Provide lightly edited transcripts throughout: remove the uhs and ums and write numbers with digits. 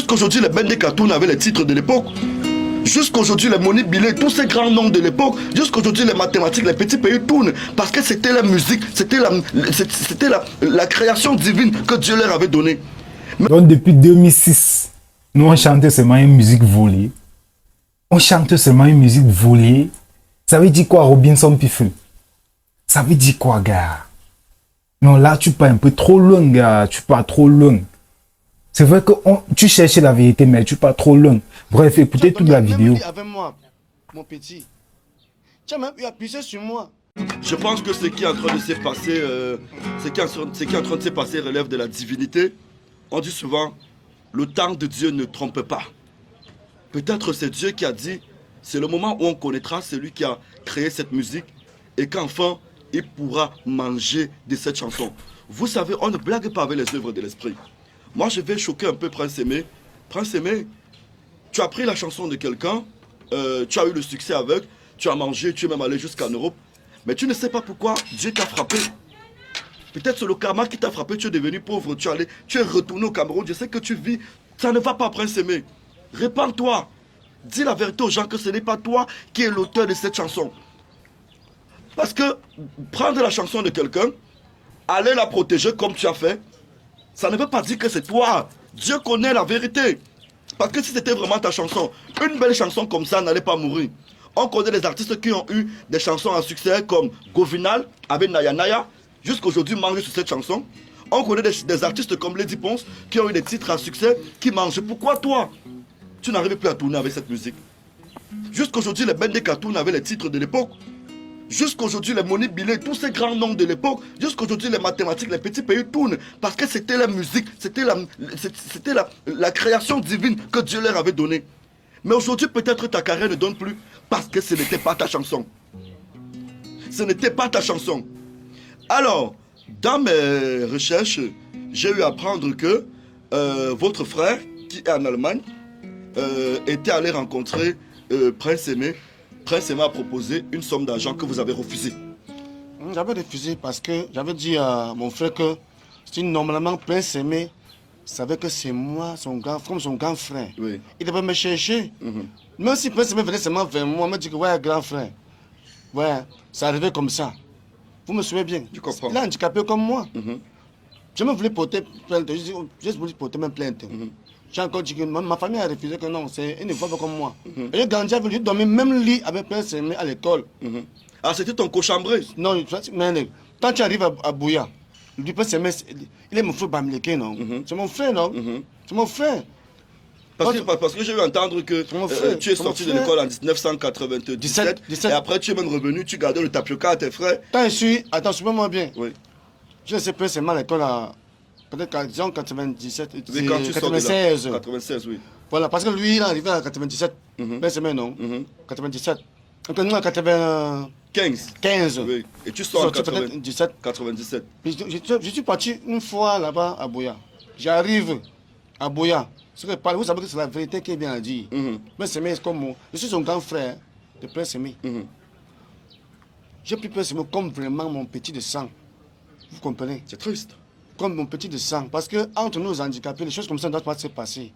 Jusqu'aujourd'hui, les Bendé Cartoon avaient les titres de l'époque. Jusqu'aujourd'hui, les Moni Billet, tous ces grands noms de l'époque, jusqu'aujourd'hui, les mathématiques, les petits pays tournent parce que c'était la musique, c'était la création divine que Dieu leur avait donnée. Donc, depuis 2006, nous, on chantait seulement une musique volée. On chante seulement une musique volée. Ça veut dire quoi, Robinson Piffle? Ça veut dire quoi, gars? Non, là, tu pars un peu trop loin, gars. Tu pars trop loin. C'est vrai que tu cherches la vérité, mais tu pars trop loin. Bref, écoutez toute la vidéo. Avec moi, mon petit. Tu as même eu appuyé sur moi. Je pense que ce qui est en train de se passer, ce qui est en train de se passer relève de la divinité. On dit souvent, le temps de Dieu ne trompe pas. Peut-être c'est Dieu qui a dit, c'est le moment où on connaîtra celui qui a créé cette musique et qu'enfin, il pourra manger de cette chanson. Vous savez, on ne blague pas avec les œuvres de l'esprit. Moi, je vais choquer un peu Prince Aimé. Prince Aimé, tu as pris la chanson de quelqu'un, tu as eu le succès avec, tu as mangé, tu es même allé jusqu'en Europe, mais tu ne sais pas pourquoi Dieu t'a frappé. Peut-être c'est le karma qui t'a frappé, tu es devenu pauvre, tu es retourné au Cameroun, je sais que tu vis, ça ne va pas, Prince Aimé. Répands-toi, dis la vérité aux gens que ce n'est pas toi qui es l'auteur de cette chanson. Parce que prendre la chanson de quelqu'un, aller la protéger comme tu as fait, ça ne veut pas dire que c'est toi. Dieu connaît la vérité. Parce que si c'était vraiment ta chanson, une belle chanson comme ça n'allait pas mourir. On connaît des artistes qui ont eu des chansons à succès comme Govinal avec Naya Naya. Jusqu'aujourd'hui mangent sur cette chanson. On connaît des artistes comme Lady Ponce qui ont eu des titres à succès qui mangent. Pourquoi toi, tu n'arrives plus à tourner avec cette musique? Jusqu'aujourd'hui, les Bendé Cartoon avaient les titres de l'époque. Jusqu'aujourd'hui, les Moni Billet, tous ces grands noms de l'époque, jusqu'aujourd'hui, les mathématiques, les petits pays tournent parce que c'était la musique, c'était la création divine que Dieu leur avait donnée. Mais aujourd'hui, peut-être ta carrière ne donne plus parce que ce n'était pas ta chanson. Ce n'était pas ta chanson. Alors, dans mes recherches, j'ai eu à apprendre que votre frère, qui est en Allemagne, était allé rencontrer Prince Aimé. Prince Aimé a proposé une somme d'argent que vous avez refusée. J'avais refusé parce que j'avais dit à mon frère que si normalement Prince Aimé savait que c'est moi, comme son grand frère, Oui. il devait me chercher. Même si Prince Aimé venait seulement vers moi, me dit que ouais, grand frère, ouais, ça arrivait comme ça. Vous me suivez bien? Je comprends. Il est handicapé comme moi. Je me voulais porter plainte, je voulais porter même plainte. J'ai encore dit que ma famille a refusé que non, c'est une fois comme moi. Et j'ai grandi avec lui, dormi même lit avec Prince Aimé à l'école. Ah, c'était ton cochambré? Non, mais quand tu arrives à Bouya, lui Prince Aimé, il est mon frère Bamileke, non? C'est mon frère, non? C'est mon frère. Parce que j'ai eu entendre que tu es sorti de l'école en 1997 et après tu es même revenu, tu gardais le tapioca à tes frères. Quand je suis, attends, suis-moi bien. Oui. Je ne sais pas seulement à l'école à peut-être disons 97, Mais quand tu sors de là, 96. 96, oui. Voilà, parce que lui, il est arrivé à 97. Ben semaine, non? 97. Donc nous, à 95. 15. Oui. Et tu sors en 97. 97. Je suis parti une fois là-bas à Bouya. J'arrive à Bouya. Vous savez que c'est la vérité qui est bien à dire. Mais c'est comme moi. Je suis son grand frère de Prince Aimé. J'ai pris Prince Aimé comme vraiment mon petit de sang. Vous comprenez? C'est triste. Comme mon petit de sang. Parce que entre nous handicapés, les choses comme ça ne doivent pas se passer.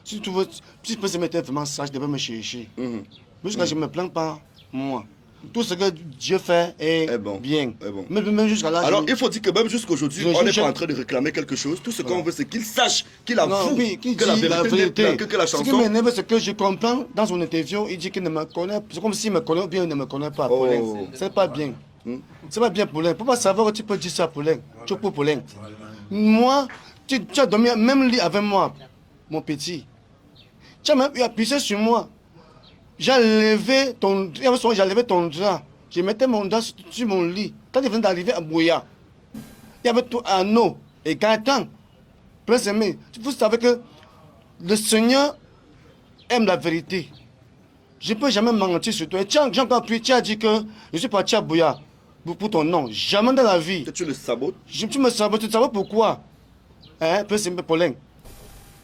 Si tu veux, si Prince Aimé était vraiment sage, il devait me chercher. Mais jusqu'à je ne me plains pas, moi. Tout ce que Dieu fait est bien. Bon. Même jusqu'à là. Alors, il faut dire que même jusqu'aujourd'hui, on n'est pas en train de réclamer quelque chose. Tout ce qu'on veut, c'est qu'il sache, qu'il avoue que la vérité, que la chanson. Ce qui m'énerve, c'est que je comprends dans son interview, il dit qu'il ne me connaît pas. C'est comme s'il me connaît ou bien il ne me connaît pas. C'est pas bien. C'est pas bien, Paulin. Pour pas savoir que tu peux dire ça, Paulin. Tu peux, Paulin. Moi, tu as dormi même lit avec moi, mon petit. Tu as même eu appuyé sur moi. J'ai levé ton drap. Je mettais mon drap sur mon lit. Quand il venait d'arriver à Bouya, il y avait tout Anneau et Gaëtan. Prince Aimé, vous savez que le Seigneur aime la vérité. Je ne peux jamais mentir sur toi. Tu as dit que je suis parti à Bouya pour ton nom. Jamais dans la vie. Que tu le sabotes. Tu me sabotes. Tu sais pourquoi? Hein, Prince Aimé Paulin.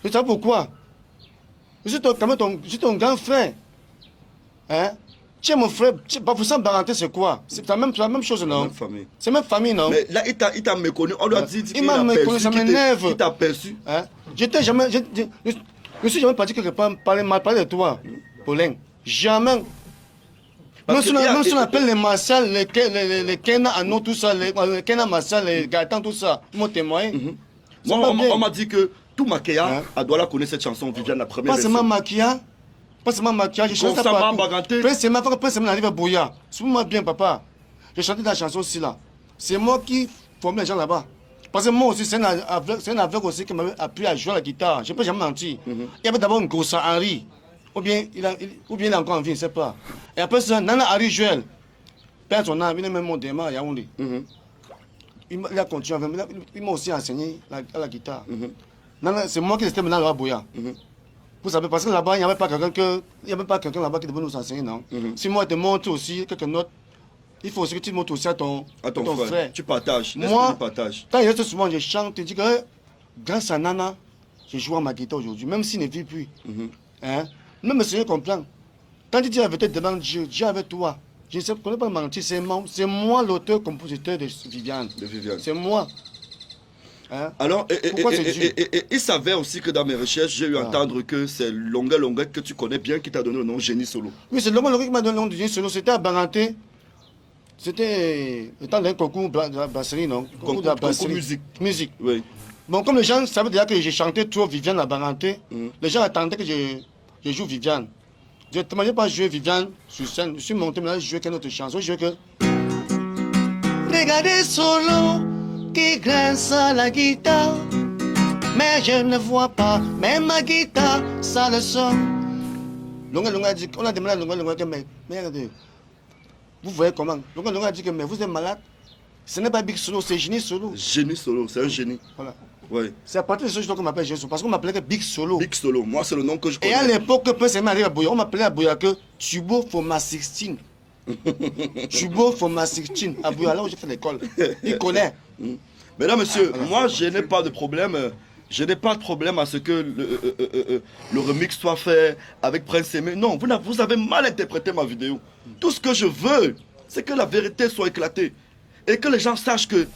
Tu sais pourquoi? Je suis ton grand frère. Hein? Tu es mon frère, pas pour ça, Baranté, c'est quoi? C'est la même chose, non? Même famille. C'est même famille, non? Mais là, il t'a méconnu. On lui a dit il m'a méconnu, ça m'énerve. Il t'a perçu. Hein? J'étais jamais. Je ne suis jamais parti quelque part parler mal parler de toi, Paulin. Jamais. Même si on appelle les Martial, les Kena Ano, tout ça, les Kena Martial, les Gaëtan, tout ça, ils m'ont témoigné. Moi, on m'a dit que tout Makéa, à Douala connaît cette chanson, Viviane, la première version. Pas seulement maquillage, je chante pas partout. Prince Sema arrive à Bouya. Suis-moi bien, papa. Je chantais la chanson aussi là. C'est moi qui formais les gens là-bas. Parce que moi aussi, c'est un aveugle aussi qui m'avait appris à jouer à la guitare. Je ne peux jamais mentir. Il y avait d'abord une grosse Henri. Ou bien il est encore en vie, je ne sais pas. Et après ça, Nana Harry Joël. Père son âme, il est même mon démon à Yaoundé. Il a continué avec moi. Il m'a aussi enseigné à la guitare. C'est moi qui restais maintenant à Bouya. Vous savez, parce que là-bas, il n'y avait pas quelqu'un là-bas qui devait nous enseigner, non? Si moi, je te montre aussi quelques notes, il faut aussi que tu montres aussi à ton frère. Tu partages. Moi, tu partages. Quand il reste souvent, je chante, je dis que grâce à Nana, je joue à ma guitare aujourd'hui, même s'il ne vit plus. Hein? Même le Seigneur comprend. Quand tu dis la vérité devant Dieu, Dieu avec toi. Je ne connais pas mentir, c'est moi l'auteur-compositeur de Viviane. C'est moi. Hein? Alors, il s'avère aussi que dans mes recherches, j'ai eu à entendre que c'est Longa Longa que tu connais bien qui t'a donné le nom Génie Solo. Oui, c'est Longa Longa qui m'a donné le nom de Génie Solo. C'était à Baranté. C'était le temps d'un concours de la brasserie, non? Concours musique. Oui. Bon, comme les gens savaient déjà que j'ai chanté trop Viviane à Baranté, les gens attendaient que je joue Viviane. Je ne m'avais pas joué Viviane sur scène. Je suis monté, maintenant je jouais qu'une autre chanson. Je jouais que. Regardez Solo qui grince à la guitare, mais je ne vois pas, même ma guitare, ça le son. Longa Longa a dit, on a demandé à Longa Longa que, mais regardez, vous voyez comment? Longa Longa a dit que, mais vous êtes malade. Ce n'est pas Big Solo, c'est Génie Solo. Génie Solo, c'est un génie. Voilà. Ouais. C'est à partir de ce jour qu'on m'appelle Génie Solo, parce qu'on m'appelait que Big Solo. Big Solo, moi c'est le nom que je connais. Et à l'époque, quand Prince Sema arrive à Bouya, on m'appelait à Bouya que Tubo Foma 16. Tubo Foma 16 à Bouya, là où j'ai fait l'école. Il connaît. Mesdames, messieurs, moi je n'ai pas de problème. Je n'ai pas de problème à ce que le remix soit fait avec Prince Aimé. Non, vous avez mal interprété ma vidéo. Tout ce que je veux, c'est que la vérité soit éclatée. Et que les gens sachent que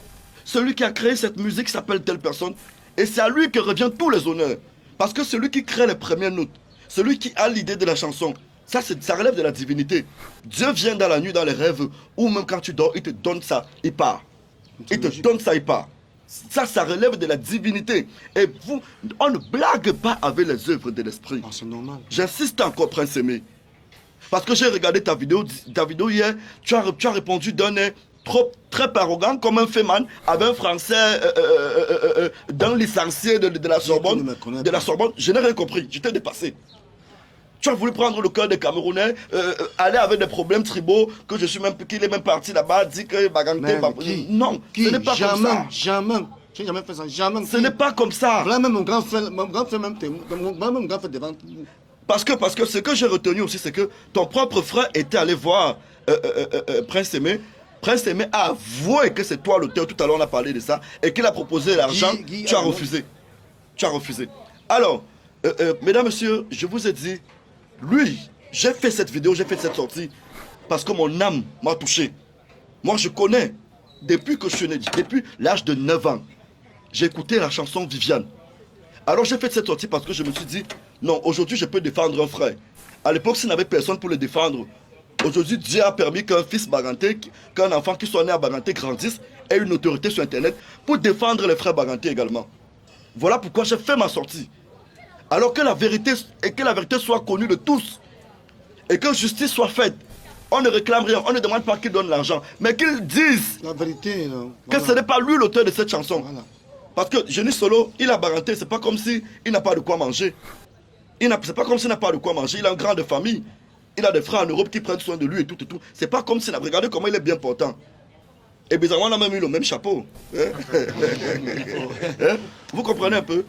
celui qui a créé cette musique s'appelle telle personne. Et c'est à lui que revient tous les honneurs. Parce que celui qui crée les premières notes, celui qui a l'idée de la chanson, ça relève de la divinité. Dieu vient dans la nuit, dans les rêves, ou même quand tu dors, il te donne ça, il part. Il te donne ça, il part. Ça relève de la divinité. Et on ne blague pas avec les œuvres de l'esprit. Ah, c'est normal. J'insiste encore, Prince Aimé. Parce que j'ai regardé ta vidéo hier, tu as répondu d'un air très arrogant, comme un féman, avec un français d'un licencié de la Sorbonne. Je n'ai rien compris, j'étais dépassé. Tu as voulu prendre le cœur des Camerounais, aller avec des problèmes tribaux, qu'il est même parti là-bas, dit que Baganté... Non, ce n'est pas comme ça. Jamais. Je n'ai jamais fait ça, jamais. Ce n'est pas comme ça. Là même mon grand frère devant vous. Parce que ce que j'ai retenu aussi, c'est que ton propre frère était allé voir Prince Aimé. Prince Aimé a avoué que c'est toi l'auteur, tout à l'heure on a parlé de ça, et qu'il a proposé l'argent, tu as refusé. Tu as refusé. Alors, mesdames, messieurs, je vous ai dit, lui, j'ai fait cette vidéo, j'ai fait cette sortie, parce que mon âme m'a touché. Moi, je connais, depuis que je suis né, depuis l'âge de 9 ans, j'ai écouté la chanson Viviane. Alors j'ai fait cette sortie parce que je me suis dit, non, aujourd'hui je peux défendre un frère. À l'époque, s'il n'y avait personne pour le défendre, aujourd'hui Dieu a permis qu'un fils Baganté, qu'un enfant qui soit né à Baganté grandisse, ait une autorité sur Internet pour défendre les frères Baganté également. Voilà pourquoi j'ai fait ma sortie. Alors que la vérité soit connue de tous et que justice soit faite. On ne réclame rien, on ne demande pas qu'il donne l'argent, mais qu'il dise la vérité, que ce n'est pas lui l'auteur de cette chanson. Voilà. Parce que Génie Solo, il a Baganté, c'est pas comme s'il n'a pas de quoi manger. C'est pas comme s'il n'a pas de quoi manger, il a une grande famille. Il a des frères en Europe qui prennent soin de lui et tout. C'est pas comme s'il a... Regardez comment il est bien portant. Et bizarrement, on a même eu le même chapeau. Vous comprenez un peu?